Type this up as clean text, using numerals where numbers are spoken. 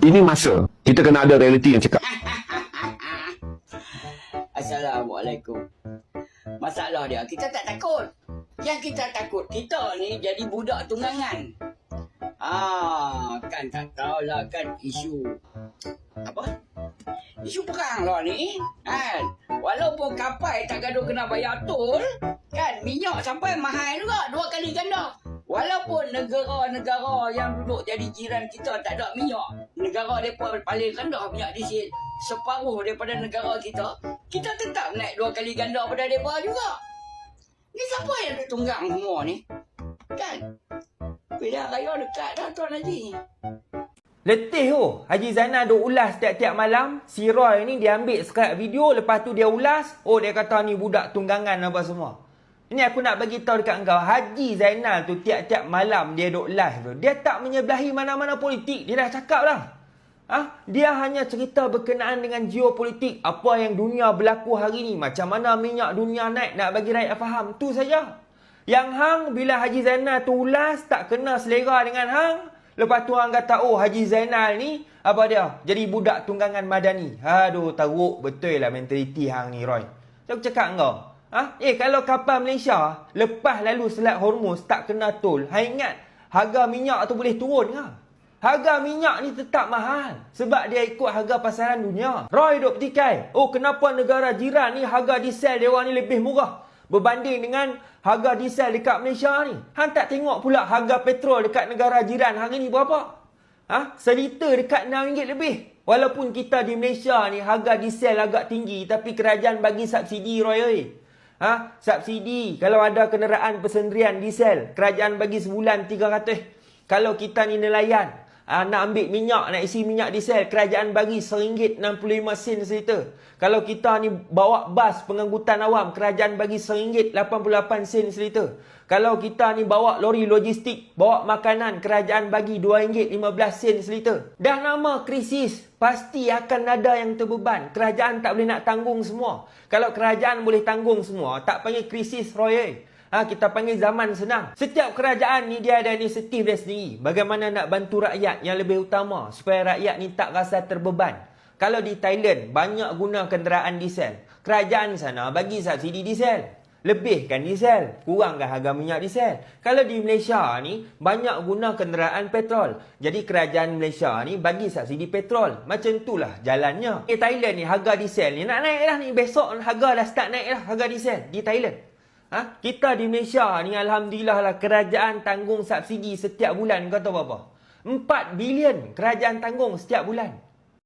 Ini masa kita kena ada realiti yang cakap. Assalamualaikum. Masalah dia, kita tak takut. Yang kita takut, kita ni jadi budak tunggangan. Kan tak tahulah kan isu apa? Isu perang lah ni, kan? Walaupun kapal tak gaduh kena bayar tol, kan? Minyak sampai mahal juga, 2 kali ganda. Walaupun negara-negara yang duduk jadi jiran kita tak ada minyak, negara mereka paling rendah minyak diesel, separuh daripada negara kita tetap naik 2 kali ganda pada mereka juga. Ni siapa yang duk tunggang semua ni? Kan? Pilihan raya dekat dah Tuan Haji. Letih tu. Haji Zainal duk ulas tiap-tiap malam. Si Roy ni dia ambil scrap video. Lepas tu dia ulas. Oh, dia kata ni budak tunggangan apa semua. Ini aku nak bagi tahu dekat engkau. Haji Zainal tu tiap-tiap malam dia duk live tu. Dia tak menyebelahi mana-mana politik. Dia dah cakap dah. Dia hanya cerita berkenaan dengan geopolitik. Apa yang dunia berlaku hari ni. Macam mana minyak dunia naik. Nak bagi rakyat faham. Tu saja. Yang hang bila Haji Zainal tu ulas tak kena selera dengan hang. Lepas tu orang kata, oh Haji Zainal ni, apa dia? Jadi budak tunggangan madani. Aduh, teruk betul lah mentaliti hang ni, Roy. Saya cakap engkau. Kalau kapal Malaysia, lepas lalu Selat Hormuz tak kena tol, hang ingat, harga minyak tu boleh turun ke? Harga minyak ni tetap mahal. Sebab dia ikut harga pasaran dunia. Roy duk petikai. Oh, kenapa negara jiran ni harga diesel dia orang ni lebih murah berbanding dengan harga diesel dekat Malaysia ni? Hang tak tengok pula harga petrol dekat negara jiran hari ni berapa? Seliter dekat RM6 lebih. Walaupun kita di Malaysia ni harga diesel agak tinggi, tapi kerajaan bagi subsidi, Roy. Subsidi. Kalau ada kenderaan persendirian diesel, kerajaan bagi sebulan 300. Kalau kita ni nelayan, nak ambil minyak, nak isi minyak diesel, kerajaan bagi RM1.65 seliter. Kalau kita ni bawa bas pengangkutan awam, kerajaan bagi RM1.88 seliter. Kalau kita ni bawa lori logistik, bawa makanan, kerajaan bagi RM2.15 seliter. Dah nama krisis, pasti akan ada yang terbeban. Kerajaan tak boleh nak tanggung semua. Kalau kerajaan boleh tanggung semua, tak panggil krisis, Roy. Kita panggil zaman senang. Setiap kerajaan ni dia ada inisiatif dia sendiri. Bagaimana nak bantu rakyat yang lebih utama supaya rakyat ni tak rasa terbeban. Kalau di Thailand banyak guna kenderaan diesel, kerajaan sana bagi subsidi diesel. Lebihkan diesel, kurangkan harga minyak diesel. Kalau di Malaysia ni banyak guna kenderaan petrol, jadi kerajaan Malaysia ni bagi subsidi petrol. Macam itulah jalannya. Di Thailand ni harga diesel ni nak naik dah ni. Besok harga dah start naik dah harga diesel di Thailand. Kita di Malaysia ni alhamdulillah lah kerajaan tanggung subsidi setiap bulan. Kau tahu berapa? 4 bilion kerajaan tanggung setiap bulan.